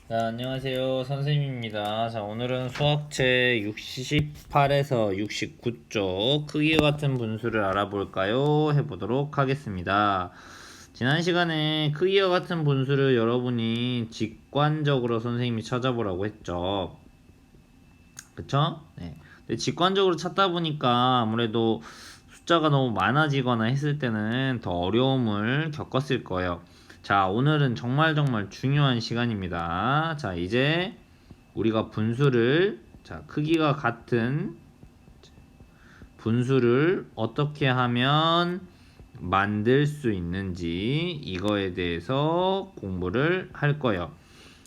안녕하세요. 선생님입니다. 자, 오늘은 수학책 68에서 69쪽 크기와 같은 분수를 알아볼까요? 해보도록 하겠습니다. 지난 시간에 크기와 같은 분수를 여러분이 직관적으로 선생님이 찾아보라고 했죠. 그쵸? 네. 근데 직관적으로 찾다 보니까 아무래도 숫자가 너무 많아지거나 했을 때는 더 어려움을 겪었을 거예요. 자, 오늘은 정말 중요한 시간입니다. 자, 이제 우리가 분수를, 자, 크기가 같은 분수를 어떻게 하면 만들 수 있는지 이거에 대해서 공부를 할 거예요.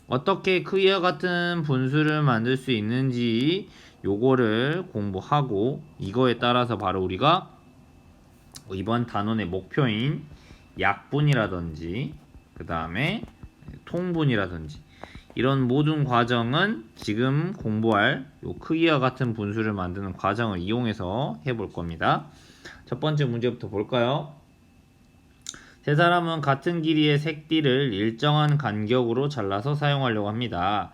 어떻게 크기와 같은 분수를 만들 수 있는지 요거를 공부하고 이거에 따라서 바로 우리가 이번 단원의 목표인 약분이라든지 그 다음에 통분이라든지 이런 모든 과정은 지금 공부할 요 크기와 같은 분수를 만드는 과정을 이용해서 해볼 겁니다. 첫 번째 문제부터 볼까요? 세 사람은 같은 길이의 색띠를 일정한 간격으로 잘라서 사용하려고 합니다.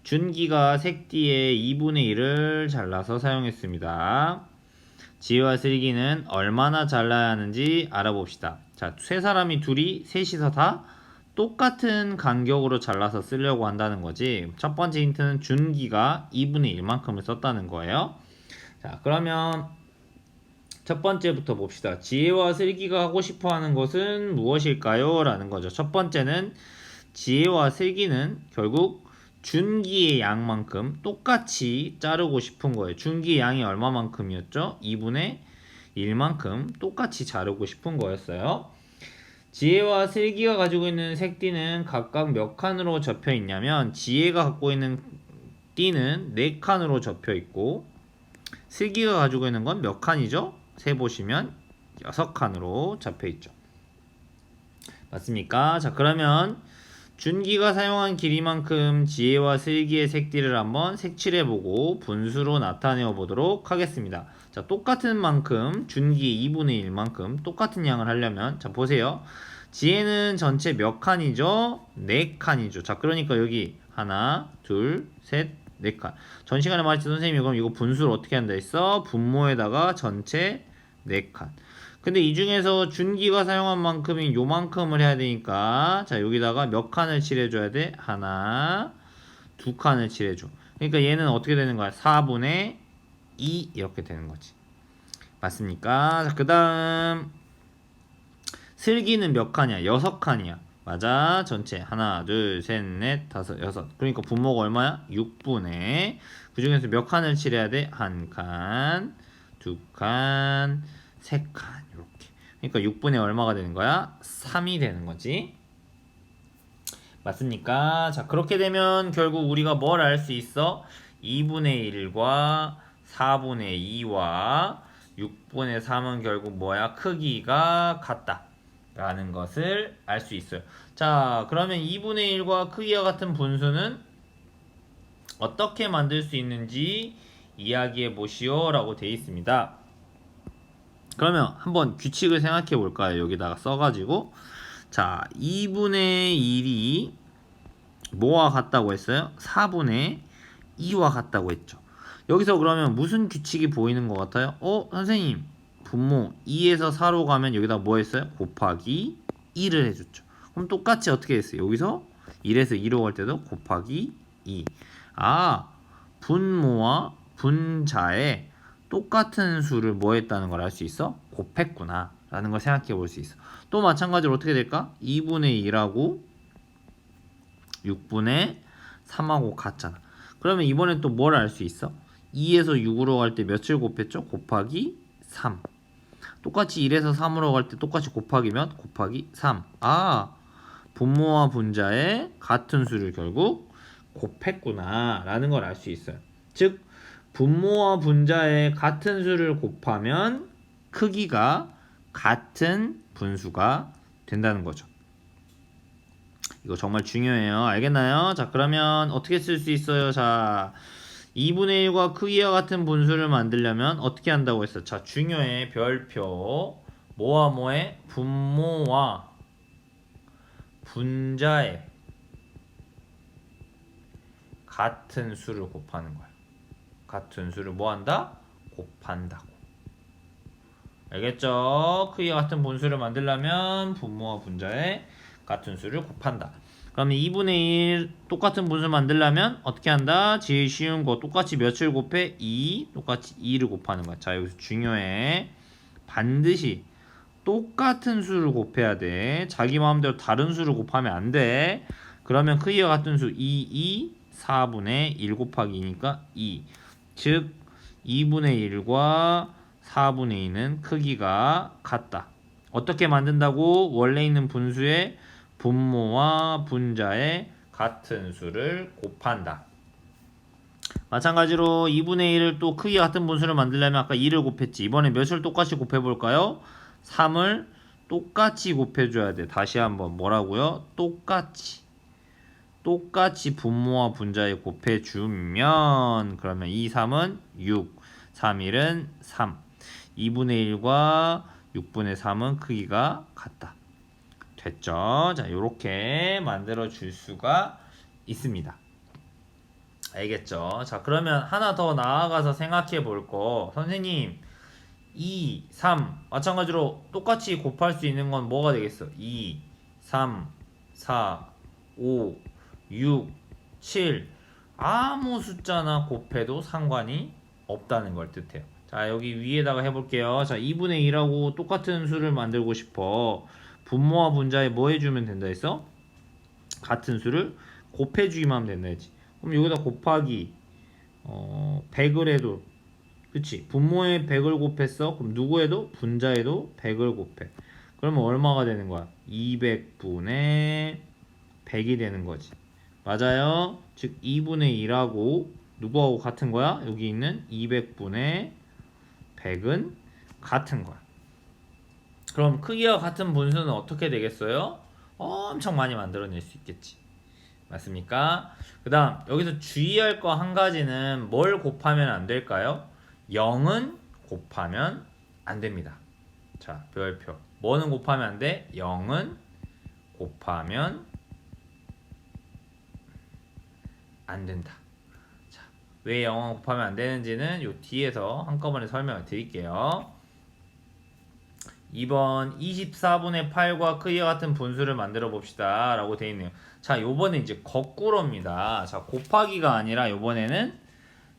준기가 색띠의 2분의 1을 잘라서 사용했습니다. 지혜와 슬기는 얼마나 잘라야 하는지 알아봅시다. 자, 세 사람이 둘이 셋이서 다 똑같은 간격으로 잘라서 쓰려고 한다는 거지. 첫 번째 힌트는 준기가 2분의 1만큼을 썼다는 거예요. 자, 그러면 첫 번째부터 봅시다. 지혜와 슬기가 하고 싶어 하는 것은 무엇일까요? 라는 거죠. 첫 번째는 지혜와 슬기는 결국 준기의 양만큼 똑같이 자르고 싶은 거예요. 준기의 양이 얼마만큼이었죠? 2분의 1만큼 똑같이 자르고 싶은 거였어요. 지혜와 슬기가 가지고 있는 색띠는 각각 몇 칸으로 접혀 있냐면 지혜가 갖고 있는 띠는 4칸으로 접혀 있고 슬기가 가지고 있는 건 몇 칸이죠? 세 보시면 6칸으로 잡혀 있죠. 맞습니까? 자, 그러면 준기가 사용한 길이만큼 지혜와 슬기의 색띠를 한번 색칠해보고 분수로 나타내어 보도록 하겠습니다. 자, 똑같은 만큼 준기 2분의 1만큼 똑같은 양을 하려면 자, 보세요. 지혜는 전체 몇 칸이죠? 4칸이죠. 자, 그러니까 여기 하나, 둘, 셋, 4칸. 전 시간에 말했지 선생님이 그럼 이거 분수를 어떻게 한다 했어? 분모에다가 전체 4칸. 근데 이 중에서 준기가 사용한 만큼인 요만큼을 해야 되니까 자 여기다가 몇 칸을 칠해줘야 돼? 하나, 두 칸을 칠해줘. 그러니까 얘는 어떻게 되는 거야? 4분의 2 이렇게 되는 거지. 맞습니까? 자, 그 다음 슬기는 몇 칸이야? 6칸이야. 맞아. 전체 하나, 둘, 셋, 넷, 다섯, 여섯. 그러니까 분모가 얼마야? 6분의 그 중에서 몇 칸을 칠해야 돼? 한 칸, 두 칸, 세 칸 이렇게. 그러니까 6분의 얼마가 되는 거야? 3이 되는 거지. 맞습니까? 자, 그렇게 되면 결국 우리가 뭘 알 수 있어? 2분의 1과 4분의 2와 6분의 3은 결국 뭐야? 크기가 같다. 라는 것을 알 수 있어요. 자, 그러면 2분의 1과 크기와 같은 분수는 어떻게 만들 수 있는지 이야기해 보시오 라고 되어 있습니다. 그러면 한번 규칙을 생각해 볼까요? 여기다가 써가지고 자 2분의 1이 뭐와 같다고 했어요? 4분의 2와 같다고 했죠. 여기서 그러면 무슨 규칙이 보이는 것 같아요? 선생님 분모 2에서 4로 가면 여기다 뭐 했어요? 곱하기 2를 해줬죠. 그럼 똑같이 어떻게 했어요? 여기서 1에서 2로 갈 때도 곱하기 2. 아, 분모와 분자에 똑같은 수를 뭐 했다는 걸 알 수 있어? 곱했구나 라는 걸 생각해 볼 수 있어. 또 마찬가지로 어떻게 될까? 2분의 2라고 6분의 3하고 같잖아. 그러면 이번엔 또 뭘 알 수 있어? 2에서 6으로 갈 때 몇을 곱했죠? 곱하기 3. 똑같이 1에서 3으로 갈 때 똑같이 곱하기면 곱하기 3. 아, 분모와 분자의 같은 수를 결국 곱했구나 라는 걸 알 수 있어요. 즉 분모와 분자의 같은 수를 곱하면 크기가 같은 분수가 된다는 거죠. 이거 정말 중요해요. 알겠나요? 자, 그러면 어떻게 쓸 수 있어요? 자, 2분의 1과 크기와 같은 분수를 만들려면 어떻게 한다고 했어? 자, 중요해. 별표. 뭐와 뭐에? 분모와 분자의 같은 수를 곱하는 거야. 같은 수를 뭐 한다? 곱한다고. 알겠죠? 크기가 같은 분수를 만들려면 분모와 분자의 같은 수를 곱한다. 그러면 2분의 1 똑같은 분수 만들려면 어떻게 한다? 제일 쉬운 거 똑같이 몇을 곱해? 2 똑같이 2를 곱하는 거야. 자, 여기서 중요해. 반드시 똑같은 수를 곱해야 돼. 자기 마음대로 다른 수를 곱하면 안 돼. 그러면 크기가 같은 수 2, 4분의 1 곱하기 2니까 2. 즉 2분의 1과 4분의 2는 크기가 같다. 어떻게 만든다고? 원래 있는 분수의 분모와 분자의 같은 수를 곱한다. 마찬가지로 2분의 1을 또 크기 같은 분수를 만들려면 아까 2를 곱했지. 이번에 몇을 똑같이 곱해볼까요? 3을 똑같이 곱해줘야 돼. 다시 한번 뭐라고요? 똑같이 분모와 분자에 곱해주면 그러면 2, 3은 6, 3, 1은 3. 2분의 1과 6분의 3은 크기가 같다. 됐죠? 자, 요렇게 만들어 줄 수가 있습니다. 알겠죠? 자, 그러면 하나 더 나아가서 생각해 볼 거. 선생님, 2, 3 마찬가지로 똑같이 곱할 수 있는 건 뭐가 되겠어? 2, 3, 4, 5, 6, 7 아무 숫자나 곱해도 상관이 없다는 걸 뜻해요. 자, 여기 위에다가 해볼게요. 자, 2분의 1하고 똑같은 수를 만들고 싶어. 분모와 분자에 뭐 해주면 된다 했어? 같은 수를 곱해주기만 하면 된다 했지. 그럼 여기다 곱하기 100을 해도 그치? 분모에 100을 곱했어. 그럼 누구에도? 분자에도 100을 곱해. 그러면 얼마가 되는 거야? 200분의 100이 되는 거지. 맞아요? 즉 2분의 1하고 누구하고 같은 거야? 여기 있는 200분의 100은 같은 거야. 그럼 크기와 같은 분수는 어떻게 되겠어요? 엄청 많이 만들어낼 수 있겠지. 맞습니까? 그 다음 여기서 주의할 거 한 가지는 뭘 곱하면 안 될까요? 0은 곱하면 안 됩니다. 자, 별표. 뭐는 곱하면 안 돼? 0은 곱하면 안 된다. 자, 왜 0은 곱하면 안 되는지는 요 뒤에서 한꺼번에 설명을 드릴게요. 2번 24분의 8과 크기가 같은 분수를 만들어 봅시다 라고 되어 있네요. 자, 요번에 이제 거꾸로입니다. 자, 곱하기가 아니라 요번에는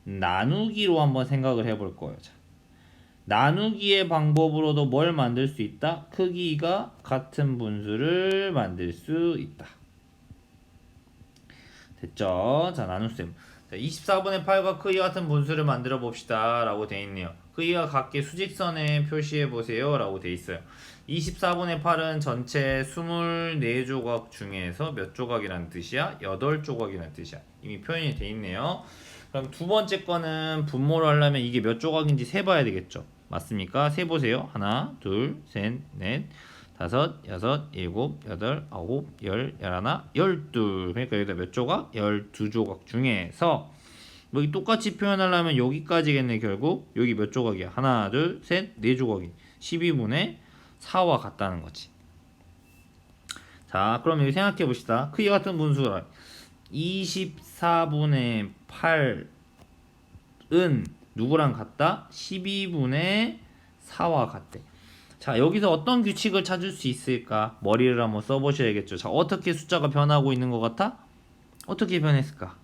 나누기로 한번 생각을 해볼 거예요. 자, 나누기의 방법으로도 뭘 만들 수 있다? 크기가 같은 분수를 만들 수 있다. 됐죠? 자, 나눗셈. 자, 24분의 8과 크기가 같은 분수를 만들어 봅시다 라고 되어 있네요. 크기가 같게 수직선에 표시해 보세요 라고 되어 있어요. 24분의 8은 전체 24조각 중에서 몇 조각이란 뜻이야? 8조각이란 뜻이야. 이미 표현이 되어 있네요. 그럼 두 번째 거는 분모를 하려면 이게 몇 조각인지 세봐야 되겠죠. 맞습니까? 세보세요. 하나, 둘, 셋, 넷, 다섯, 여섯, 일곱, 여덟, 아홉, 열, 열하나, 열둘. 그러니까 여기다 몇 조각? 12조각 중에서 여기 똑같이 표현하려면 여기까지겠네. 결국 여기 몇 조각이야? 하나, 둘, 셋, 네 조각이 12분의 4와 같다는 거지. 자, 그럼 여기 생각해 봅시다. 크기 같은 분수가 24분의 8은 누구랑 같다? 12분의 4와 같대. 자, 여기서 어떤 규칙을 찾을 수 있을까? 머리를 한번 써보셔야겠죠. 자, 어떻게 숫자가 변하고 있는 것 같아? 어떻게 변했을까?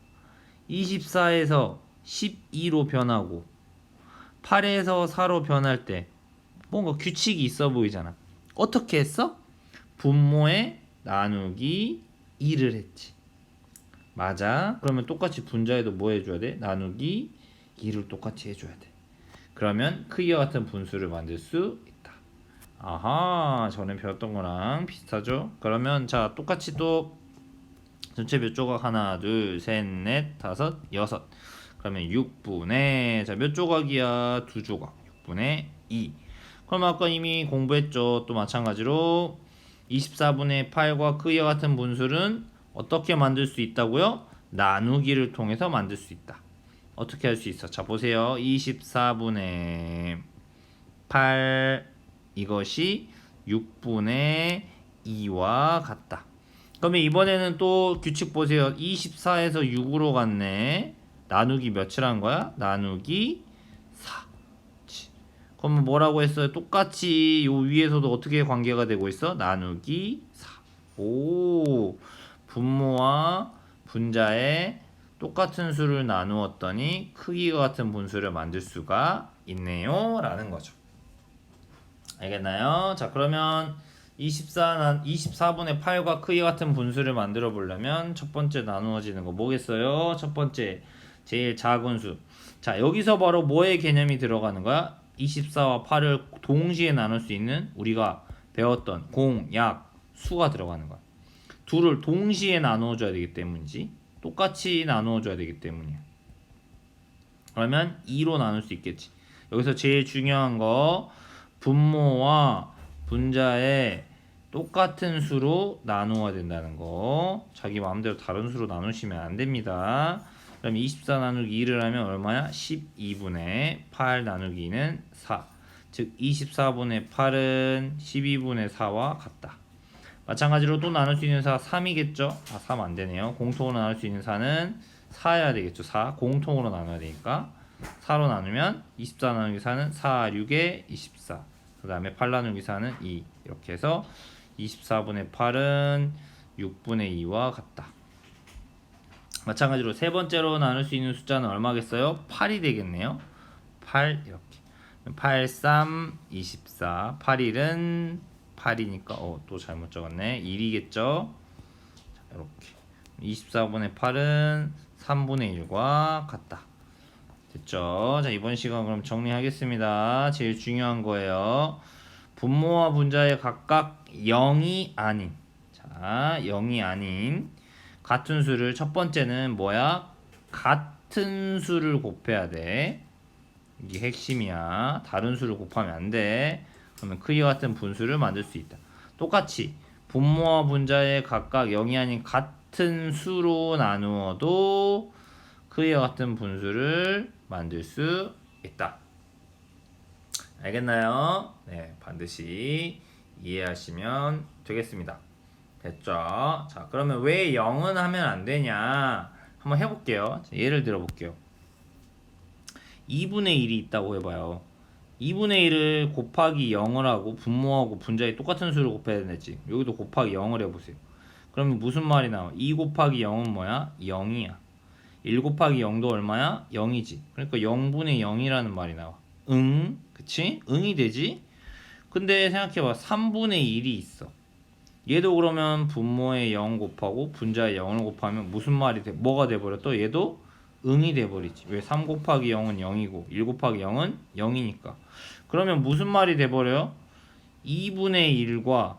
24에서 12로 변하고 8에서 4로 변할 때 뭔가 규칙이 있어 보이잖아. 어떻게 했어? 분모에 나누기 2를 했지. 맞아. 그러면 똑같이 분자에도 뭐 해줘야 돼? 나누기 2를 똑같이 해줘야 돼. 그러면 크기와 같은 분수를 만들 수 있다. 아하, 전에 배웠던 거랑 비슷하죠? 그러면 자, 똑같이 또 전체 몇 조각? 하나, 둘, 셋, 넷, 다섯, 여섯. 그러면 6분의 자, 몇 조각이야? 2조각. 6분의 2. 그럼 아까 이미 공부했죠. 또 마찬가지로 24분의 8과 크기와 같은 분수는 어떻게 만들 수 있다고요? 나누기를 통해서 만들 수 있다. 어떻게 할 수 있어? 자, 보세요. 24분의 8 이것이 6분의 2와 같다. 그러면 이번에는 또 규칙 보세요. 24에서 6으로 갔네. 나누기 몇이란 거야? 나누기 4. 그러면 뭐라고 했어요? 똑같이 요 위에서도 어떻게 관계가 되고 있어? 나누기 4. 오, 분모와 분자의 똑같은 수를 나누었더니 크기가 같은 분수를 만들 수가 있네요 라는 거죠. 알겠나요? 자, 그러면 24분의 8과 크기 같은 분수를 만들어 보려면 첫 번째 나누어지는 거 뭐겠어요? 첫 번째 제일 작은 수. 자, 여기서 바로 뭐의 개념이 들어가는 거야? 24와 8을 동시에 나눌 수 있는 우리가 배웠던 공, 약, 수가 들어가는 거야. 둘을 동시에 나누어 줘야 되기 때문이지. 똑같이 나누어 줘야 되기 때문이야. 그러면 2로 나눌 수 있겠지. 여기서 제일 중요한 거 분모와 분자의 똑같은 수로 나누어야 된다는 거. 자기 마음대로 다른 수로 나누시면 안 됩니다. 그럼 24 나누기 2를 하면 얼마야? 12분의 8 나누기는 4. 즉 24분의 8은 12분의 4와 같다. 마찬가지로 또 나눌 수 있는 4 3이겠죠? 3 안 되네요. 공통으로 나눌 수 있는 4는 4여야 되겠죠. 4 공통으로 나눠야 되니까 4로 나누면 24 나누기 4는 4, 6에 24. 그 다음에 8 나누기 4는 2. 이렇게 해서 24분의 8은 6분의 2와 같다. 마찬가지로 세 번째로 나눌 수 있는 숫자는 얼마겠어요? 8이 되겠네요. 8 이렇게. 8, 3, 24. 8, 1은 8이니까 또 잘못 적었네. 1이겠죠? 자, 이렇게. 24분의 8은 3분의 1과 같다. 됐죠? 자, 이번 시간 그럼 정리하겠습니다. 제일 중요한 거예요. 분모와 분자의 각각 0이 아닌, 자, 0이 아닌 같은 수를 첫 번째는 뭐야? 같은 수를 곱해야 돼. 이게 핵심이야. 다른 수를 곱하면 안 돼. 그러면 크기와 같은 분수를 만들 수 있다. 똑같이 분모와 분자의 각각 0이 아닌 같은 수로 나누어도 크기와 같은 분수를 만들 수 있다. 알겠나요? 네, 반드시 이해하시면 되겠습니다. 됐죠? 자, 그러면 왜 0은 하면 안 되냐? 한번 해볼게요. 예를 들어 볼게요. 2분의 1이 있다고 해봐요. 2분의 1을 곱하기 0을 하고 분모하고 분자에 똑같은 수를 곱해야 되지. 여기도 곱하기 0을 해보세요. 그러면 무슨 말이 나와? 2 곱하기 0은 뭐야? 0이야. 1 곱하기 0도 얼마야? 0이지. 그러니까 0분의 0이라는 말이 나와. 응? 그치? 응이 되지? 근데 생각해봐. 3분의 1이 있어. 얘도 그러면 분모에 0 곱하고 분자에 0을 곱하면 무슨 말이 돼? 뭐가 돼버려? 또 얘도 응이 돼버리지. 왜? 3 곱하기 0은 0이고 1 곱하기 0은 0이니까. 그러면 무슨 말이 돼버려요? 2분의 1과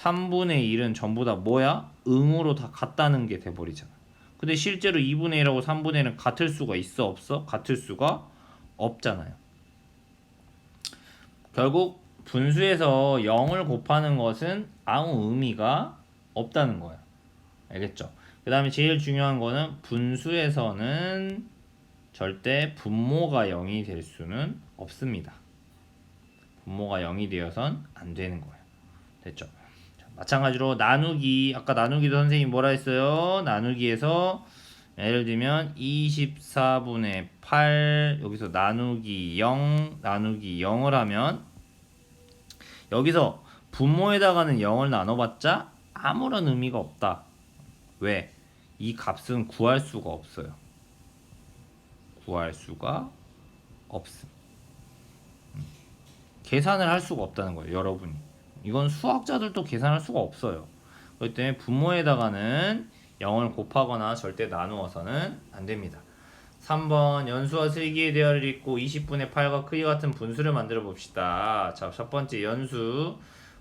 3분의 1은 전부 다 뭐야? 응으로 다 같다는 게 돼버리잖아. 근데 실제로 2분의 1하고 3분의 1은 같을 수가 있어? 없어? 같을 수가 없잖아요. 결국 분수에서 0을 곱하는 것은 아무 의미가 없다는 거야. 알겠죠? 그 다음에 제일 중요한 거는 분수에서는 절대 분모가 0이 될 수는 없습니다. 분모가 0이 되어선 안 되는 거예요. 됐죠? 자, 마찬가지로 나누기, 아까 나누기도 선생님이 뭐라 했어요? 나누기에서 예를 들면 24분의 8 여기서 나누기 0 나누기 0을 하면 여기서 분모에다가는 0을 나눠봤자 아무런 의미가 없다. 왜? 이 값은 구할 수가 없어요. 구할 수가 없음. 계산을 할 수가 없다는 거예요, 여러분이. 이건 수학자들도 계산할 수가 없어요. 그렇기 때문에 분모에다가는 0을 곱하거나 절대 나누어서는 안 됩니다. 3번 연수와 슬기의 대화를 읽고 20분의 8과 크기 같은 분수를 만들어 봅시다. 자, 첫 번째 연수.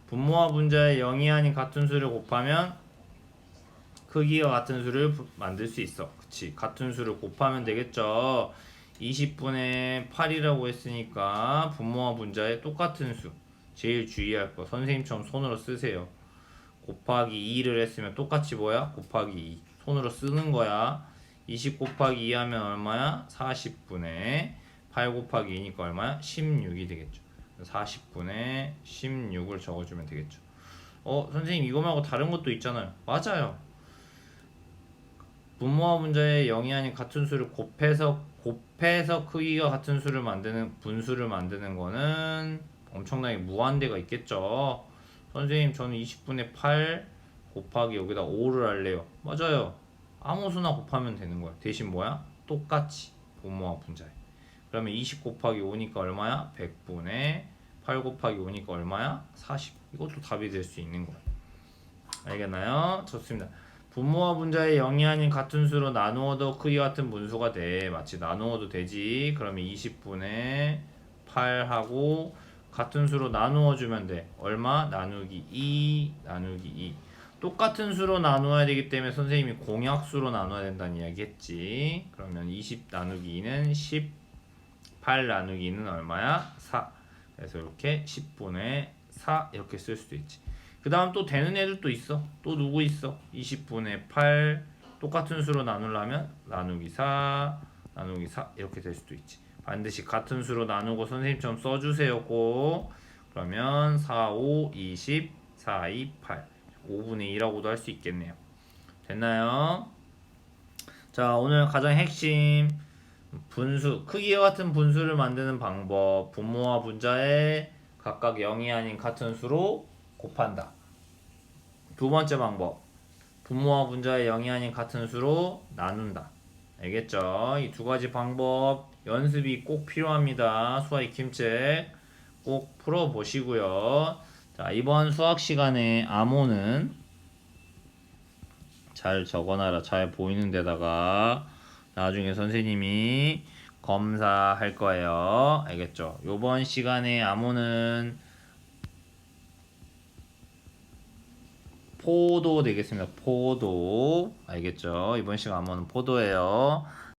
분모와 분자의 0이 아닌 같은 수를 곱하면 크기와 같은 수를 만들 수 있어. 그치? 같은 수를 곱하면 되겠죠. 20분의 8이라고 했으니까 분모와 분자의 똑같은 수. 제일 주의할 거. 선생님처럼 손으로 쓰세요. 곱하기 2를 했으면 똑같이 뭐야? 곱하기 2. 손으로 쓰는 거야. 20 곱하기 2 하면 얼마야? 40분의 8 곱하기 2니까 얼마야? 16이 되겠죠. 40분의 16을 적어주면 되겠죠. 선생님 이거 말고 다른 것도 있잖아요. 맞아요. 분모와 분자의 0이 아닌 같은 수를 곱해서 크기가 같은 수를 만드는 분수를 만드는 거는 엄청나게 무한대가 있겠죠. 선생님 저는 20분의 8 곱하기 여기다 5를 할래요. 맞아요. 아무 수나 곱하면 되는 거야. 대신 뭐야? 똑같이 분모와 분자에. 그러면 20 곱하기 5니까 얼마야? 100분의 8 곱하기 5니까 얼마야? 40. 이것도 답이 될 수 있는 거야. 알겠나요? 좋습니다. 분모와 분자의 0이 아닌 같은 수로 나누어도 크기 같은 분수가 돼. 마치 나누어도 되지. 그러면 20분의 8하고 같은 수로 나누어 주면 돼. 얼마? 나누기 2 나누기 2. 똑같은 수로 나누어야 되기 때문에 선생님이 공약수로 나눠야 된다는 이야기 했지. 그러면 20 나누기 2는 10, 8 나누기 2는 얼마야? 4. 그래서 이렇게 10분의 4 이렇게 쓸 수도 있지. 그 다음 또 되는 애들 또 있어. 또 누구 있어? 20분의 8 똑같은 수로 나누려면 나누기 4 나누기 4 이렇게 될 수도 있지. 반드시 같은 수로 나누고 선생님처럼 써주세요 꼭. 그러면 4, 5, 20, 4, 2, 8 5분의 2라고도 할 수 있겠네요. 됐나요? 자, 오늘 가장 핵심 분수, 크기와 같은 분수를 만드는 방법. 분모와 분자에 각각 0이 아닌 같은 수로 곱한다. 두 번째 방법. 분모와 분자의 0이 아닌 같은 수로 나눈다. 알겠죠? 이 두 가지 방법 연습이 꼭 필요합니다. 수학 익힘책 꼭 풀어보시고요. 자, 이번 수학 시간에 암호는 잘 적어놔라. 잘 보이는 데다가 나중에 선생님이 검사할 거예요. 알겠죠? 이번 시간에 암호는 포도 되겠습니다. 포도. 알겠죠? 이번 시간 암호는 포도예요.